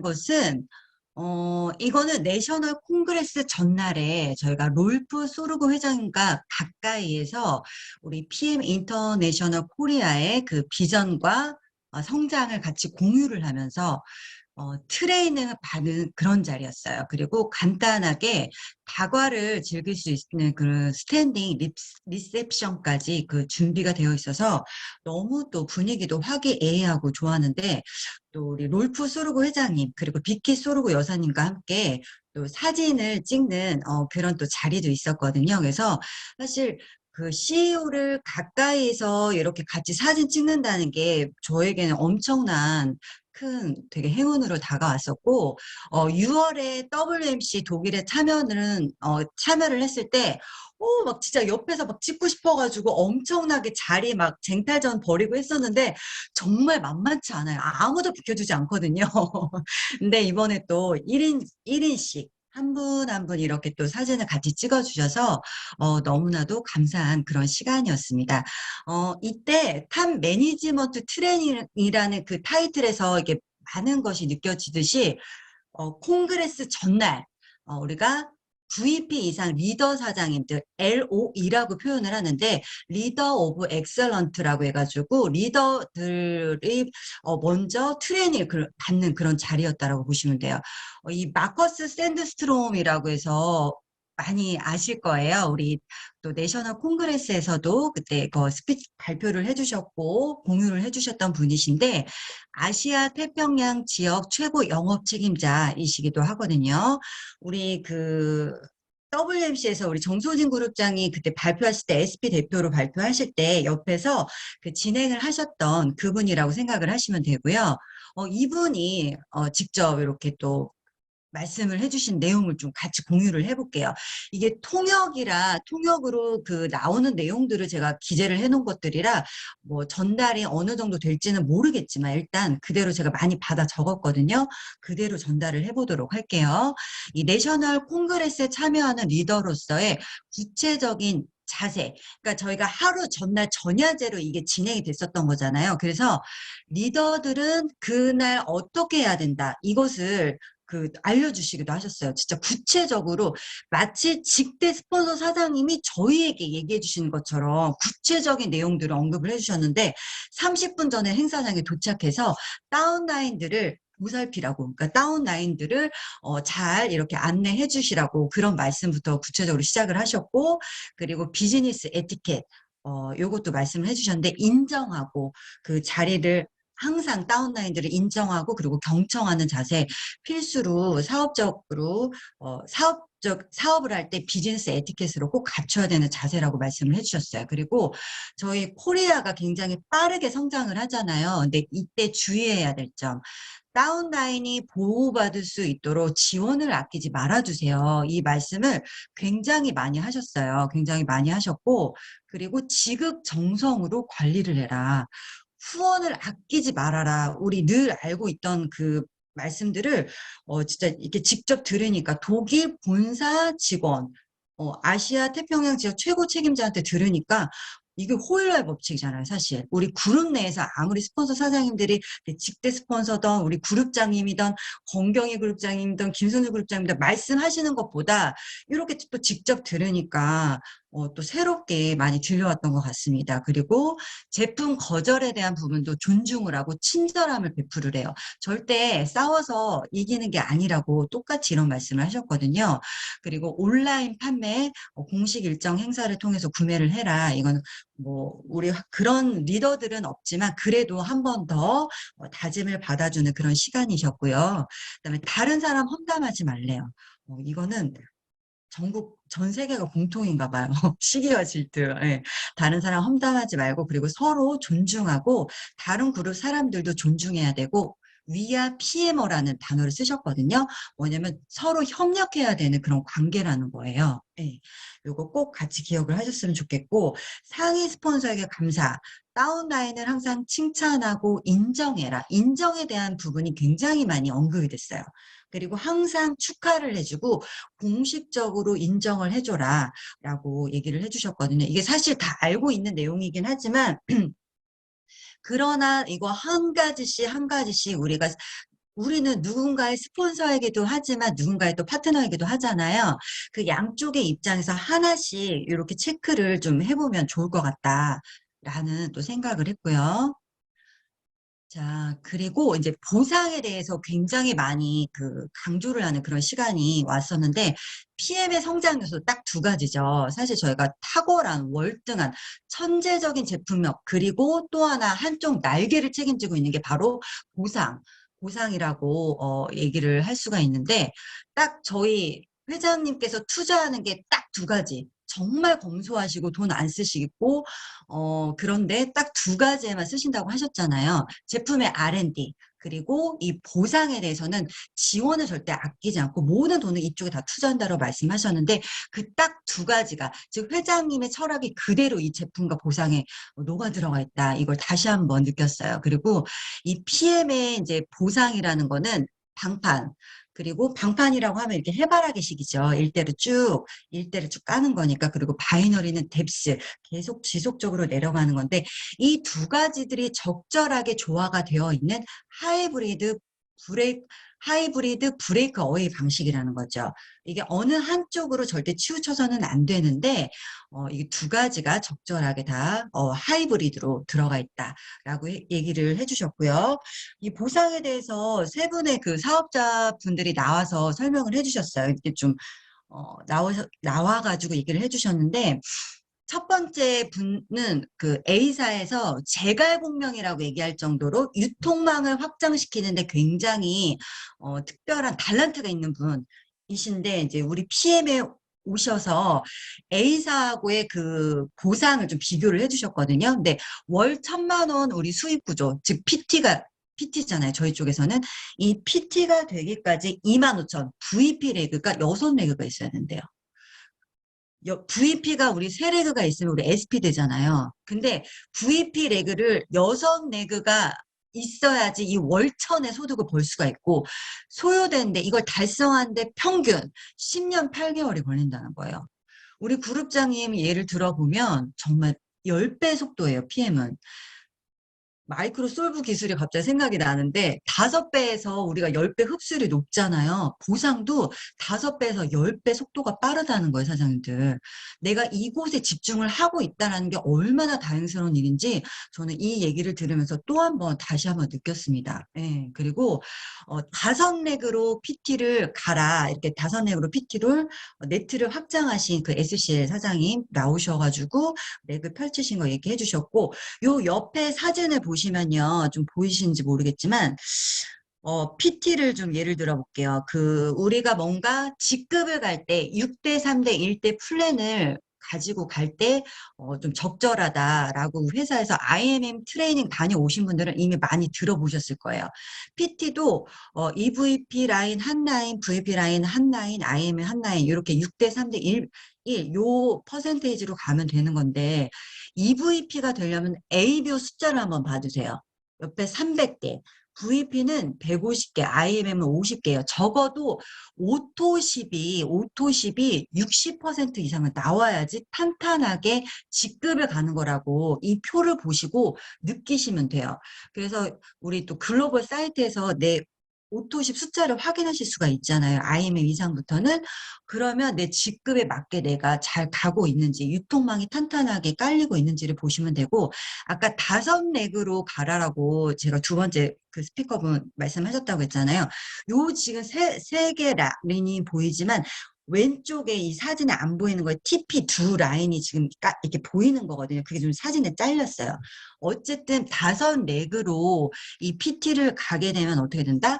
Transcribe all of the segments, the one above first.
것은 이거는 내셔널 콩그레스 전날에 저희가 롤프 소르고 회장과 가까이에서 우리 PM 인터내셔널 코리아의 그 비전과 성장을 같이 공유를 하면서 트레이닝을 받은 그런 자리였어요. 그리고 간단하게 다과를 즐길 수 있는 그 스탠딩 리셉션까지 그 준비가 되어 있어서 너무 또 분위기도 화기애애하고 좋았는데, 또 우리 롤프 소르고 회장님 그리고 비키 소르고 여사님과 함께 또 사진을 찍는 그런 또 자리도 있었거든요. 그래서 사실 그 CEO를 가까이서 이렇게 같이 사진 찍는다는 게 저에게는 엄청난 큰 되게 행운으로 다가왔었고, 6월에 WMC 독일에 참여를 했을 때, 막 진짜 옆에서 막 찍고 싶어가지고 엄청나게 자리 막 쟁탈전 벌이고 했었는데, 정말 만만치 않아요. 아무도 비켜주지 않거든요. 근데 이번에 또 1인씩 한 분 한 분 이렇게 또 사진을 같이 찍어주셔서 너무나도 감사한 그런 시간이었습니다. 이때 탑 매니지먼트 트레이닝이라는 그 타이틀에서 이게 많은 것이 느껴지듯이 콩그레스 전날 우리가 VP 이상 리더 사장님들 LOE라고 표현을 하는데, 리더 오브 엑셀런트라고 해가지고 리더들이 먼저 트레이닝을 받는 그런 자리였다라고 보시면 돼요. 이 마커스 샌드스트롬이라고 해서 많이 아실 거예요. 우리 또 내셔널 콩그레스에서도 그때 그 스피치 발표를 해주셨고 공유를 해주셨던 분이신데, 아시아 태평양 지역 최고 영업 책임자이시기도 하거든요. 우리 그 WMC에서 우리 정소진 그룹장이 그때 발표하실 때 SP 대표로 발표하실 때 옆에서 그 진행을 하셨던 그분이라고 생각을 하시면 되고요. 이분이 직접 이렇게 또 말씀을 해주신 내용을 좀 같이 공유를 해볼게요. 이게 통역으로 그 나오는 내용들을 제가 기재를 해놓은 것들이라 뭐 전달이 어느 정도 될지는 모르겠지만 일단 그대로 제가 많이 받아 적었거든요. 그대로 전달을 해보도록 할게요. 이 내셔널 콩그레스에 참여하는 리더로서의 구체적인 자세. 그러니까 저희가 하루 전날 전야제로 이게 진행이 됐었던 거잖아요. 그래서 리더들은 그날 어떻게 해야 된다. 이것을 알려주시기도 하셨어요. 진짜 구체적으로 마치 직대 스폰서 사장님이 저희에게 얘기해 주시는 것처럼 구체적인 내용들을 언급을 해주셨는데, 30분 전에 행사장에 도착해서 다운라인들을 보살피라고, 그러니까 다운라인들을 잘 이렇게 안내해 주시라고 그런 말씀부터 구체적으로 시작을 하셨고, 그리고 비즈니스 에티켓 요것도 말씀을 해주셨는데, 인정하고 그 자리를 항상 다운라인들을 인정하고 그리고 경청하는 자세, 필수로 사업적으로 사업을 할 때 비즈니스 에티켓으로 꼭 갖춰야 되는 자세라고 말씀을 해주셨어요. 그리고 저희 코리아가 굉장히 빠르게 성장을 하잖아요. 근데 이때 주의해야 될 점, 다운라인이 보호받을 수 있도록 지원을 아끼지 말아주세요. 이 말씀을 굉장히 많이 하셨어요. 굉장히 많이 하셨고, 그리고 지극정성으로 관리를 해라. 후원을 아끼지 말아라. 우리 늘 알고 있던 그 말씀들을 진짜 이렇게 직접 들으니까 독일 본사 직원, 아시아 태평양 지역 최고 책임자한테 들으니까 이게 호일러의 법칙이잖아요, 사실. 우리 그룹 내에서 아무리 스폰서 사장님들이 직대 스폰서든 우리 그룹장님이든 권경희 그룹장님이든 김선주 그룹장님이든 말씀하시는 것보다 이렇게 또 직접 들으니까 또 새롭게 많이 들려왔던 것 같습니다. 그리고 제품 거절에 대한 부분도 존중을 하고 친절함을 베풀으래요. 절대 싸워서 이기는 게 아니라고 똑같이 이런 말씀을 하셨거든요. 그리고 온라인 판매, 공식 일정 행사를 통해서 구매를 해라. 이건 뭐 우리 그런 리더들은 없지만 그래도 한 번 더 다짐을 받아주는 그런 시간이셨고요. 그다음에 다른 사람 험담하지 말래요. 이거는 전국 전 세계가 공통인가 봐요. 시기와 질투. 예. 다른 사람 험담하지 말고 그리고 서로 존중하고 다른 그룹 사람들도 존중해야 되고, 위아 PM어라는 단어를 쓰셨거든요. 뭐냐면 서로 협력해야 되는 그런 관계라는 거예요. 예. 요거 꼭 같이 기억을 하셨으면 좋겠고, 상위 스폰서에게 감사. 다운라인을 항상 칭찬하고 인정해라. 인정에 대한 부분이 굉장히 많이 언급이 됐어요. 그리고 항상 축하를 해주고 공식적으로 인정을 해줘라 라고 얘기를 해주셨거든요. 이게 사실 다 알고 있는 내용이긴 하지만 그러나 이거 한 가지씩 한 가지씩 우리가 우리는 누군가의 스폰서이기도 하지만 누군가의 또 파트너이기도 하잖아요. 그 양쪽의 입장에서 하나씩 이렇게 체크를 좀 해보면 좋을 것 같다라는 또 생각을 했고요. 자, 그리고 이제 보상에 대해서 굉장히 많이 그 강조를 하는 그런 시간이 왔었는데, PM의 성장 요소 딱 두 가지죠. 사실 저희가 탁월한, 월등한, 천재적인 제품력, 그리고 또 하나 한쪽 날개를 책임지고 있는 게 바로 보상, 보상이라고 얘기를 할 수가 있는데, 딱 저희 회장님께서 투자하는 게 딱 두 가지. 정말 검소하시고 돈 안 쓰시고, 그런데 딱 두 가지에만 쓰신다고 하셨잖아요. 제품의 R&D, 그리고 이 보상에 대해서는 지원을 절대 아끼지 않고 모든 돈을 이쪽에 다 투자한다고 말씀하셨는데 그 딱 두 가지가 즉 회장님의 철학이 그대로 이 제품과 보상에 녹아 들어가 있다. 이걸 다시 한번 느꼈어요. 그리고 이 PM의 이제 보상이라는 거는 방판 그리고 방판이라고 하면 이렇게 해바라기식이죠. 일대를 쭉 까는 거니까. 그리고 바이너리는 뎁스 계속 지속적으로 내려가는 건데 이 두 가지들이 적절하게 조화가 되어 있는 하이브리드 브레이크, 하이브리드 브레이크 어웨이 방식이라는 거죠. 이게 어느 한쪽으로 절대 치우쳐서는 안 되는데, 이 두 가지가 적절하게 다, 하이브리드로 들어가 있다라고 얘기를 해주셨고요. 이 보상에 대해서 세 분의 그 사업자분들이 나와서 설명을 해주셨어요. 이게 좀, 나와가지고 얘기를 해주셨는데, 첫 번째 분은 그 A사에서 재갈공명이라고 얘기할 정도로 유통망을 확장시키는데 굉장히 특별한 달란트가 있는 분이신데 이제 우리 PM에 오셔서 A사하고의 그 보상을 좀 비교를 해주셨거든요. 근데 월 1,000만 원 우리 수입 구조, 즉 PT잖아요. 저희 쪽에서는 이 PT가 되기까지 25,000 VP 레그가 6레그가 있어야 된대요. VP가 우리 세 레그가 있으면 우리 SP 되잖아요. 근데 VP 레그를 6레그가 있어야지 이 월천의 소득을 벌 수가 있고 소요되는데 이걸 달성하는데 평균 10년 8개월이 걸린다는 거예요. 우리 그룹장님 예를 들어보면 정말 10배 속도예요, PM은. 마이크로 솔브 기술이 갑자기 생각이 나는데 5배에서 우리가 10배 흡수율이 높잖아요. 보상도 5배에서 10배 속도가 빠르다는 거예요, 사장님들. 내가 이곳에 집중을 하고 있다는 게 얼마나 다행스러운 일인지 저는 이 얘기를 들으면서 또 한 번 다시 한번 느꼈습니다. 예, 그리고 5렉으로 PT를 가라. 이렇게 5렉으로 PT를 네트를 확장하신 그 SCL 사장님 나오셔가지고 렉을 펼치신 거 얘기해 주셨고 요 옆에 사진을 보시면요. 좀 보이시는지 모르겠지만, PT를 좀 예를 들어 볼게요. 우리가 뭔가 직급을 갈 때 6대 3대 1대 플랜을 가지고 갈 때, 좀 적절하다라고 회사에서 IMM 트레이닝 다녀오신 분들은 이미 많이 들어보셨을 거예요. PT도, EVP 라인 한 라인, VP 라인 한 라인, IMM 한 라인, 이렇게 6대 3대 1, 요 퍼센테이지로 가면 되는 건데, EVP가 되려면 ABO 숫자를 한번 봐주세요. 옆에 300개, VP는 150개, IMM은 50개예요. 적어도 오토십이 60% 이상은 나와야지 탄탄하게 직급을 가는 거라고 이 표를 보시고 느끼시면 돼요. 그래서 우리 또 글로벌 사이트에서 내 오토십 숫자를 확인하실 수가 있잖아요. IMM 이상부터는. 그러면 내 직급에 맞게 내가 잘 가고 있는지, 유통망이 탄탄하게 깔리고 있는지를 보시면 되고, 아까 5렉으로 가라라고 제가 두 번째 그 스피커분 말씀하셨다고 했잖아요. 요 지금 세 개 라인이 보이지만, 왼쪽에 이 사진에 안 보이는 거에 TP 두 라인이 지금 이렇게 보이는 거거든요. 그게 좀 사진에 잘렸어요. 어쨌든 5렉으로 이 PT를 가게 되면 어떻게 된다?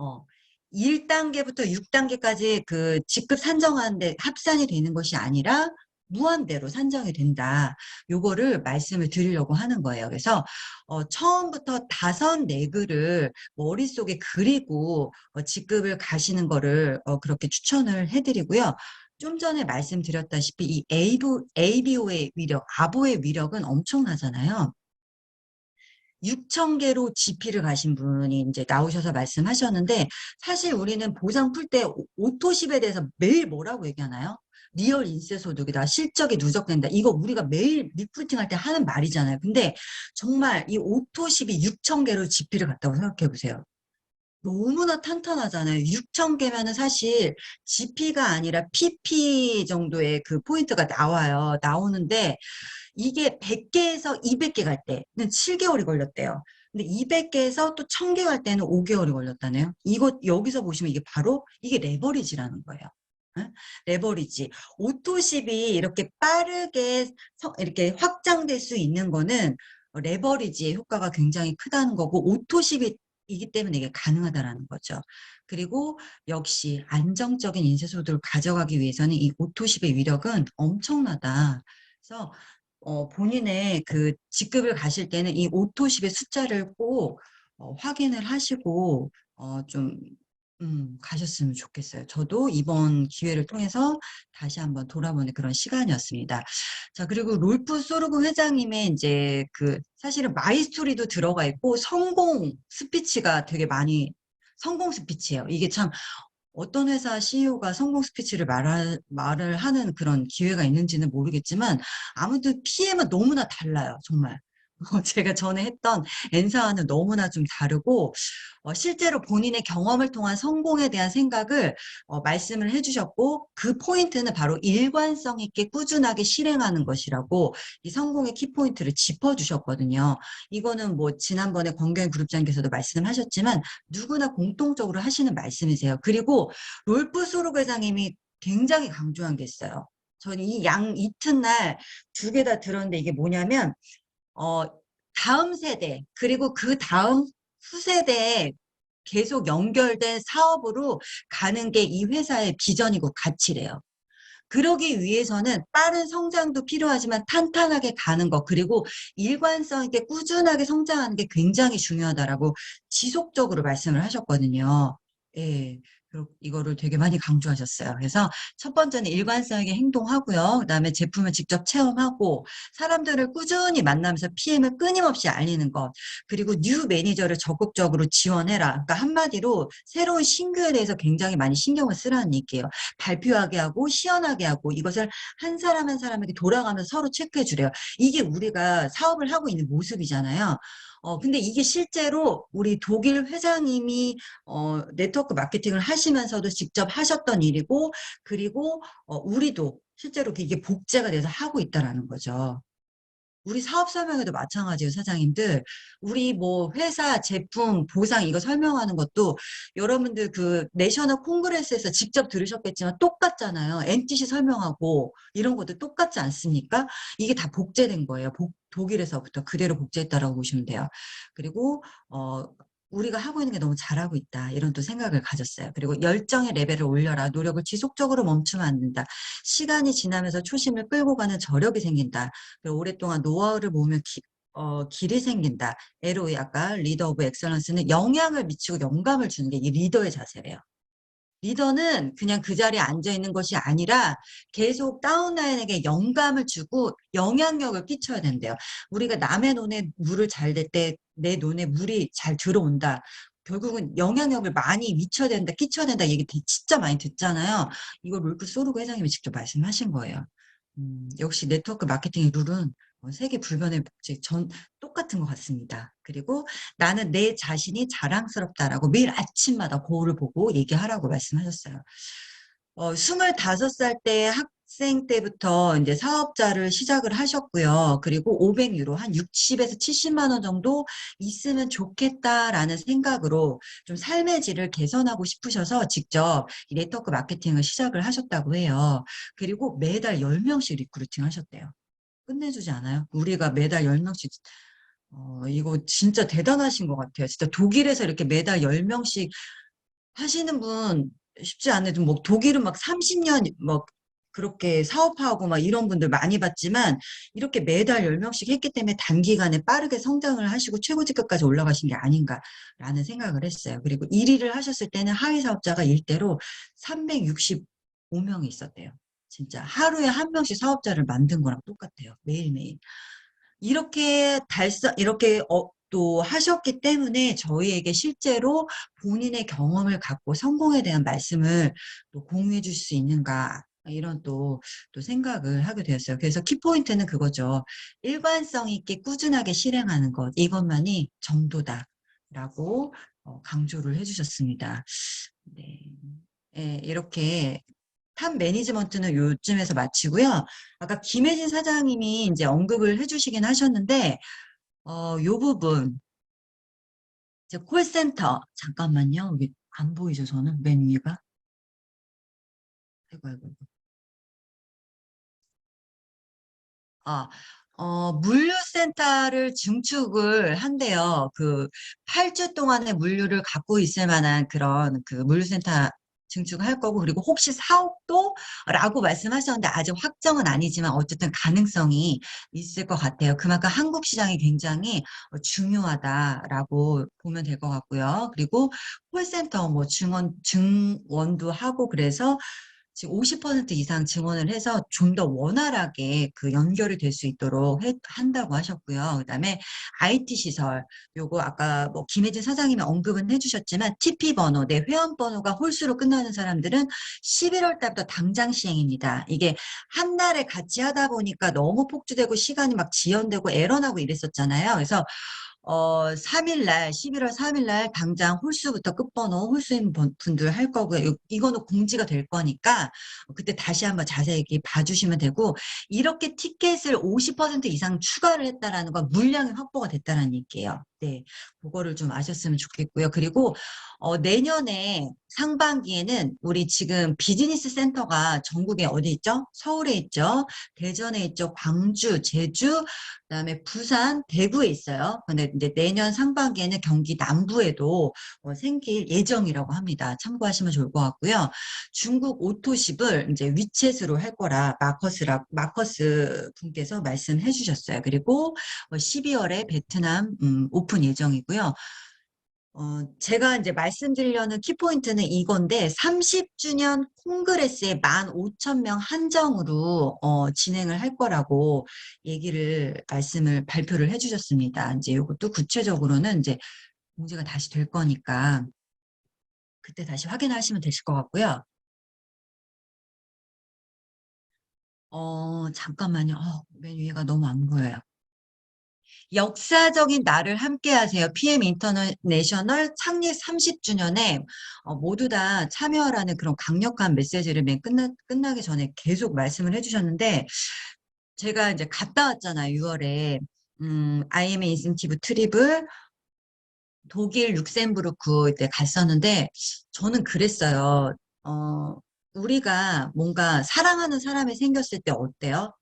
어, 1단계부터 6단계까지 그 직급 산정하는데 합산이 되는 것이 아니라 무한대로 산정이 된다. 요거를 말씀을 드리려고 하는 거예요. 그래서 처음부터 5레그를 머릿속에 그리고 직급을 가시는 거를 그렇게 추천을 해드리고요. 좀 전에 말씀드렸다시피 이 ABO의 위력, 아보의 위력은 엄청나잖아요. 6,000개로 GP를 가신 분이 이제 나오셔서 말씀하셨는데 사실 우리는 보상 풀 때 오토십에 대해서 매일 뭐라고 얘기하나요? 리얼 인세 소득이다. 실적이 누적된다. 이거 우리가 매일 리프팅 할 때 하는 말이잖아요. 근데 정말 이 오토십이 6,000개로 GP를 갔다고 생각해 보세요. 너무나 탄탄하잖아요. 6,000개면은 사실 GP가 아니라 PP 정도의 그 포인트가 나와요. 나오는데 이게 100개에서 200개 갈 때는 7개월이 걸렸대요. 근데 200개에서 또 1000개 갈 때는 5개월이 걸렸다네요. 이거 여기서 보시면 이게 바로 이게 레버리지라는 거예요. 응? 레버리지. 오토십이 이렇게 빠르게 이렇게 확장될 수 있는 거는 레버리지의 효과가 굉장히 크다는 거고 오토십이 이기 때문에 이게 가능하다라는 거죠. 그리고 역시 안정적인 인쇄소득을 가져가기 위해서는 이 오토십의 위력은 엄청나다. 그래서 본인의 그 직급을 가실 때는 이 오토십의 숫자를 꼭 확인을 하시고 좀 가셨으면 좋겠어요. 저도 이번 기회를 통해서 다시 한번 돌아보는 그런 시간이었습니다. 자, 그리고 롤프 소르그 회장님의 이제 그 사실은 마이스토리도 들어가 있고 성공 스피치가 되게 많이 성공 스피치예요. 이게 참 어떤 회사 CEO가 성공 스피치를 말을 하는 그런 기회가 있는지는 모르겠지만 아무튼 PM은 너무나 달라요. 정말. 제가 전에 했던 N사와는 너무나 좀 다르고 실제로 본인의 경험을 통한 성공에 대한 생각을 말씀을 해주셨고 그 포인트는 바로 일관성 있게 꾸준하게 실행하는 것이라고 이 성공의 키포인트를 짚어주셨거든요. 이거는 뭐 지난번에 권경희 그룹장께서도 말씀하셨지만 누구나 공통적으로 하시는 말씀이세요. 그리고 롤프 소르그 회장님이 굉장히 강조한 게 있어요. 저는 이 이튿날 두 개 다 들었는데 이게 뭐냐면 어, 다음 세대, 그리고 그 다음 후세대에 계속 연결된 사업으로 가는 게 이 회사의 비전이고 가치래요. 그러기 위해서는 빠른 성장도 필요하지만 탄탄하게 가는 것, 그리고 일관성 있게 꾸준하게 성장하는 게 굉장히 중요하다라고 지속적으로 말씀을 하셨거든요. 예. 그리고 이거를 되게 많이 강조하셨어요. 그래서 첫 번째는 일관성 있게 행동하고요. 그다음에 제품을 직접 체험하고 사람들을 꾸준히 만나면서 PM을 끊임없이 알리는 것. 그리고 뉴 매니저를 적극적으로 지원해라. 그러니까 한마디로 새로운 신규에 대해서 굉장히 많이 신경을 쓰라는 얘기예요. 발표하게 하고 시연하게 하고 이것을 한 사람 한 사람에게 돌아가면서 서로 체크해 주래요. 이게 우리가 사업을 하고 있는 모습이잖아요. 근데 이게 실제로 우리 독일 회장님이 네트워크 마케팅을 하시면서도 직접 하셨던 일이고, 그리고 우리도 실제로 이게 복제가 돼서 하고 있다라는 거죠. 우리 사업 설명회도 마찬가지예요, 사장님들. 우리 뭐 회사 제품 보상 이거 설명하는 것도 여러분들 그 내셔널 콩그레스에서 직접 들으셨겠지만 똑같잖아요. NTC 설명하고 이런 것도 똑같지 않습니까? 이게 다 복제된 거예요. 독일에서부터 그대로 복제했다라고 보시면 돼요. 그리고 우리가 하고 있는 게 너무 잘하고 있다. 이런 또 생각을 가졌어요. 그리고 열정의 레벨을 올려라. 노력을 지속적으로 멈추면 안 된다. 시간이 지나면서 초심을 끌고 가는 저력이 생긴다. 그리고 오랫동안 노하우를 모으면 길이 생긴다. LOE 아까 리더 오브 엑셀런스는 영향을 미치고 영감을 주는 게 이 리더의 자세래요. 리더는 그냥 그 자리에 앉아 있는 것이 아니라 계속 다운라인에게 영감을 주고 영향력을 끼쳐야 된대요. 우리가 남의 논에 물을 잘 댈 때 내 논에 물이 잘 들어온다. 결국은 영향력을 많이 미쳐야 된다, 끼쳐야 된다 얘기 진짜 많이 듣잖아요. 이걸 롤프 소르고 회장님이 직접 말씀하신 거예요. 역시 네트워크 마케팅의 룰은 세계 불변의 법칙 똑같은 것 같습니다. 그리고 나는 내 자신이 자랑스럽다라고 매일 아침마다 거울을 보고 얘기하라고 말씀하셨어요. 25살 때 학생 때부터 이제 사업자를 시작을 하셨고요. 그리고 500유로, 한 60에서 70만 원 정도 있으면 좋겠다라는 생각으로 좀 삶의 질을 개선하고 싶으셔서 직접 이 네트워크 마케팅을 시작을 하셨다고 해요. 그리고 매달 10명씩 리크루팅 하셨대요. 끝내주지 않아요? 우리가 매달 10명씩 이거 진짜 대단하신 것 같아요. 진짜 독일에서 이렇게 매달 10명씩 하시는 분 쉽지 않아도 뭐 독일은 막 30년 뭐 그렇게 사업하고 막 이런 분들 많이 봤지만 이렇게 매달 10명씩 했기 때문에 단기간에 빠르게 성장을 하시고 최고 직급까지 올라가신 게 아닌가라는 생각을 했어요. 그리고 1위를 하셨을 때는 하위 사업자가 일대로 365명이 있었대요. 진짜 하루에 한 명씩 사업자를 만든 거랑 똑같아요. 매일매일. 이렇게 또 하셨기 때문에 저희에게 실제로 본인의 경험을 갖고 성공에 대한 말씀을 또 공유해 줄 수 있는가 이런 또 생각을 하게 되었어요. 그래서 키포인트는 그거죠. 일관성 있게 꾸준하게 실행하는 것 이것만이 정도다라고 강조를 해주셨습니다. 네. 예, 이렇게 탑 매니지먼트는 요쯤에서 마치고요. 아까 김혜진 사장님이 이제 언급을 해주시긴 하셨는데, 요 부분, 이제 콜센터, 잠깐만요. 여기 안 보이죠, 저는? 맨 위가? 아이고, 아이고. 아, 물류센터를 증축을 한대요. 그 8주 동안의 물류를 갖고 있을 만한 그런 그 물류센터 증축할 거고, 그리고 혹시 사옥도? 라고 말씀하셨는데, 아직 확정은 아니지만 어쨌든 가능성이 있을 것 같아요. 그만큼 한국 시장이 굉장히 중요하다라고 보면 될 것 같고요. 그리고 콜센터 뭐 증원도 하고 그래서 지금 50% 이상 증원을 해서 좀 더 원활하게 그 연결이 될 수 있도록 한다고 하셨고요. 그다음에 IT 시설, 요거 아까 뭐 김혜진 사장님이 언급은 해주셨지만 TP 번호, 내 회원 번호가 홀수로 끝나는 사람들은 11월 달부터 당장 시행입니다. 이게 한 달에 같이 하다 보니까 너무 폭주되고 시간이 막 지연되고 에러나고 이랬었잖아요. 그래서 3일 날, 11월 3일 날 당장 홀수부터 끝번호 홀수인 분들 할 거고요. 이거는 공지가 될 거니까 그때 다시 한번 자세히 봐주시면 되고, 이렇게 티켓을 50% 이상 추가를 했다라는 건 물량이 확보가 됐다는 얘기예요. 네, 그거를 좀 아셨으면 좋겠고요. 그리고 내년에 상반기에는 우리 지금 비즈니스 센터가 전국에 어디 있죠? 서울에 있죠? 대전에 있죠? 광주, 제주, 그다음에 부산, 대구에 있어요. 근데 이제 내년 상반기에는 경기 남부에도 생길 예정이라고 합니다. 참고하시면 좋을 것 같고요. 중국 오토십을 이제 위챗으로 할 거라 마커스 분께서 말씀해 주셨어요. 그리고 12월에 베트남 오픈 예정이고요. 제가 이제 말씀드리려는 키포인트는 이건데, 30주년 콩그레스에 15,000명 한정으로 진행을 할 거라고 말씀을 발표를 해주셨습니다. 이제 이것도 구체적으로는 이제 공지가 다시 될 거니까 그때 다시 확인하시면 되실 것 같고요. 잠깐만요. 맨 위가 너무 안 보여요. 역사적인 날을 함께하세요. PM 인터내셔널 창립 30주년에 모두 다 참여하라는 그런 강력한 메시지를 끝나기 전에 계속 말씀을 해주셨는데, 제가 이제 갔다 왔잖아요. 6월에 IMA 인센티브 트립을 독일 룩셈부르크 때 갔었는데, 저는 그랬어요. 어, 우리가 뭔가 사랑하는 사람이 생겼을 때 어때요?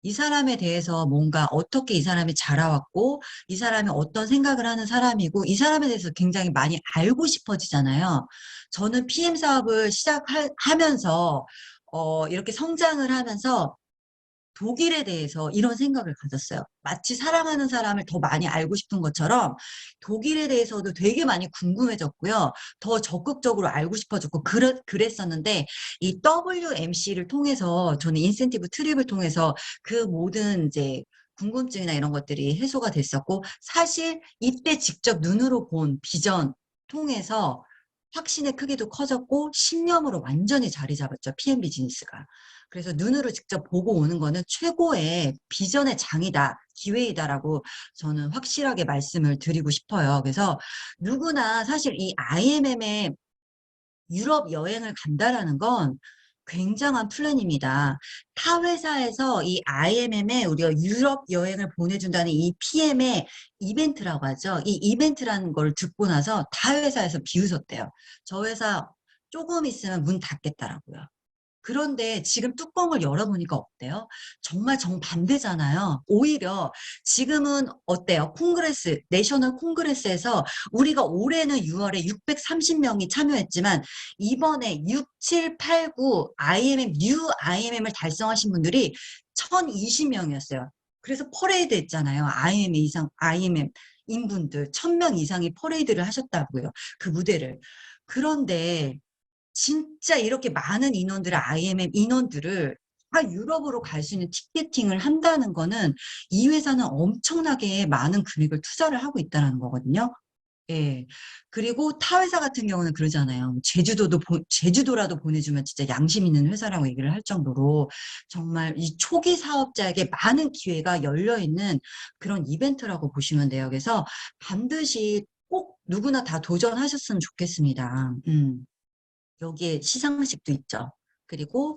이 사람에 대해서 뭔가 어떻게 이 사람이 자라왔고, 이 사람이 어떤 생각을 하는 사람이고, 이 사람에 대해서 굉장히 많이 알고 싶어지잖아요. 저는 PM 사업을 시작하면서, 이렇게 성장을 하면서 독일에 대해서 이런 생각을 가졌어요. 마치 사랑하는 사람을 더 많이 알고 싶은 것처럼 독일에 대해서도 되게 많이 궁금해졌고요. 더 적극적으로 알고 싶어졌고, 그랬었는데, 이 WMC를 통해서, 저는 인센티브 트립을 통해서 그 모든 이제 궁금증이나 이런 것들이 해소가 됐었고, 사실 이때 직접 눈으로 본 비전 통해서 확신의 크기도 커졌고, 신념으로 완전히 자리 잡았죠. PM 비즈니스가. 그래서 눈으로 직접 보고 오는 거는 최고의 비전의 장이다, 기회이다라고 저는 확실하게 말씀을 드리고 싶어요. 그래서 누구나 사실 이 IMM에 유럽 여행을 간다라는 건 굉장한 플랜입니다. 타 회사에서 이 IMM에 우리가 유럽 여행을 보내준다는 이 PM의 이벤트라고 하죠. 이 이벤트라는 걸 듣고 나서 타 회사에서 비웃었대요. 저 회사 조금 있으면 문 닫겠다라고요. 그런데 지금 뚜껑을 열어보니까 어때요? 정말 정반대잖아요. 오히려 지금은 어때요? 내셔널 콩그레스에서 우리가 올해는 6월에 630명이 참여했지만 이번에 6, 7, 8, 9 뉴 IMM을 달성하신 분들이 1020명이었어요. 그래서 퍼레이드 했잖아요. IMM 인분들 1000명 이상이 퍼레이드를 하셨다고요. 그 무대를. 그런데 진짜 이렇게 많은 IMM 인원들을 다 유럽으로 갈 수 있는 티켓팅을 한다는 거는 이 회사는 엄청나게 많은 금액을 투자를 하고 있다는 거거든요. 예. 그리고 타 회사 같은 경우는 그러잖아요. 제주도라도 보내주면 진짜 양심 있는 회사라고 얘기를 할 정도로 정말 이 초기 사업자에게 많은 기회가 열려 있는 그런 이벤트라고 보시면 돼요. 그래서 반드시 꼭 누구나 다 도전하셨으면 좋겠습니다. 여기에 시상식도 있죠. 그리고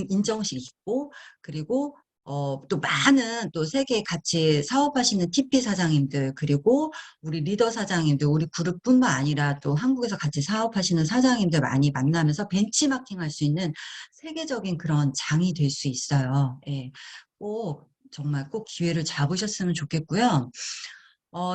인정식 있고, 그리고 또 많은 또 세계 같이 사업하시는 TP 사장님들, 그리고 우리 리더 사장님들, 우리 그룹뿐만 아니라 또 한국에서 같이 사업하시는 사장님들 많이 만나면서 벤치마킹 할 수 있는 세계적인 그런 장이 될 수 있어요. 예. 꼭 정말 꼭 기회를 잡으셨으면 좋겠고요.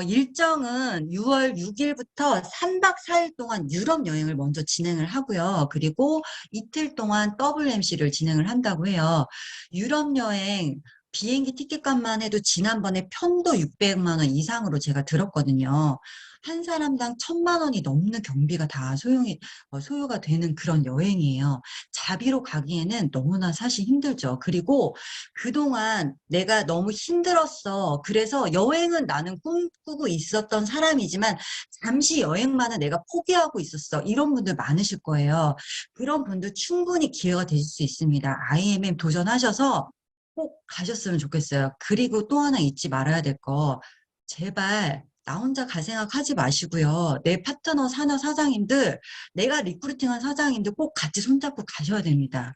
일정은 6월 6일부터 3박 4일 동안 유럽 여행을 먼저 진행을 하고요. 그리고 이틀 동안 WMC를 진행을 한다고 해요. 유럽 여행 비행기 티켓값만 해도 지난번에 편도 600만 원 이상으로 제가 들었거든요. 한 사람당 1,000만 원이 넘는 경비가 다 소요가 되는 그런 여행이에요. 자비로 가기에는 너무나 사실 힘들죠. 그리고 그동안 내가 너무 힘들었어. 그래서 여행은 나는 꿈꾸고 있었던 사람이지만 잠시 여행만은 내가 포기하고 있었어. 이런 분들 많으실 거예요. 그런 분들 충분히 기회가 되실 수 있습니다. IMM 도전하셔서 꼭 가셨으면 좋겠어요. 그리고 또 하나 잊지 말아야 될 거, 제발 나 혼자 갈 생각 하지 마시고요. 내 파트너 사장님들, 내가 리크루팅한 사장님들 꼭 같이 손잡고 가셔야 됩니다.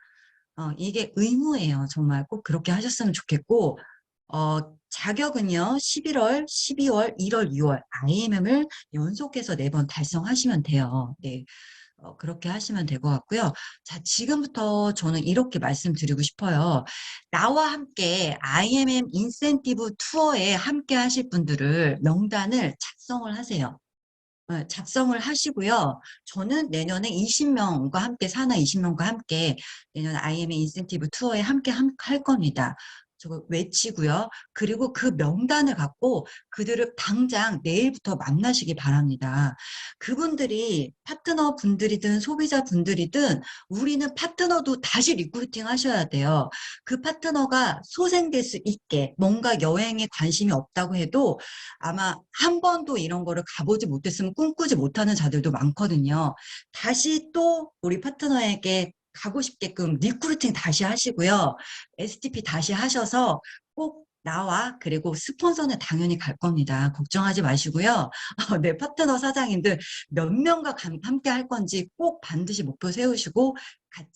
이게 의무예요. 정말 꼭 그렇게 하셨으면 좋겠고, 자격은요, 11월, 12월, 1월, 6월 IMM을 연속해서 4번 달성하시면 돼요. 네. 그렇게 하시면 될 것 같고요. 자, 지금부터 저는 이렇게 말씀드리고 싶어요. 나와 함께 IMM 인센티브 투어에 함께 하실 분들을 명단을 작성을 하세요. 작성을 하시고요. 저는 내년에 20명과 함께, 사나 20명과 함께 내년 IMA 인센티브 투어에 함께 할 겁니다. 저거 외치고요. 그리고 그 명단을 갖고 그들을 당장 내일부터 만나시기 바랍니다. 그분들이 파트너 분들이든 소비자 분들이든 우리는 파트너도 다시 리크루팅 하셔야 돼요. 그 파트너가 소생될 수 있게, 뭔가 여행에 관심이 없다고 해도 아마 한 번도 이런 거를 가보지 못했으면 꿈꾸지 못하는 자들도 많거든요. 다시 또 우리 파트너에게 가고 싶게끔 리크루팅 다시 하시고요. STP 다시 하셔서 꼭 나와, 그리고 스폰서는 당연히 갈 겁니다. 걱정하지 마시고요. 내 파트너 사장님들 몇 명과 함께 할 건지 꼭 반드시 목표 세우시고 같이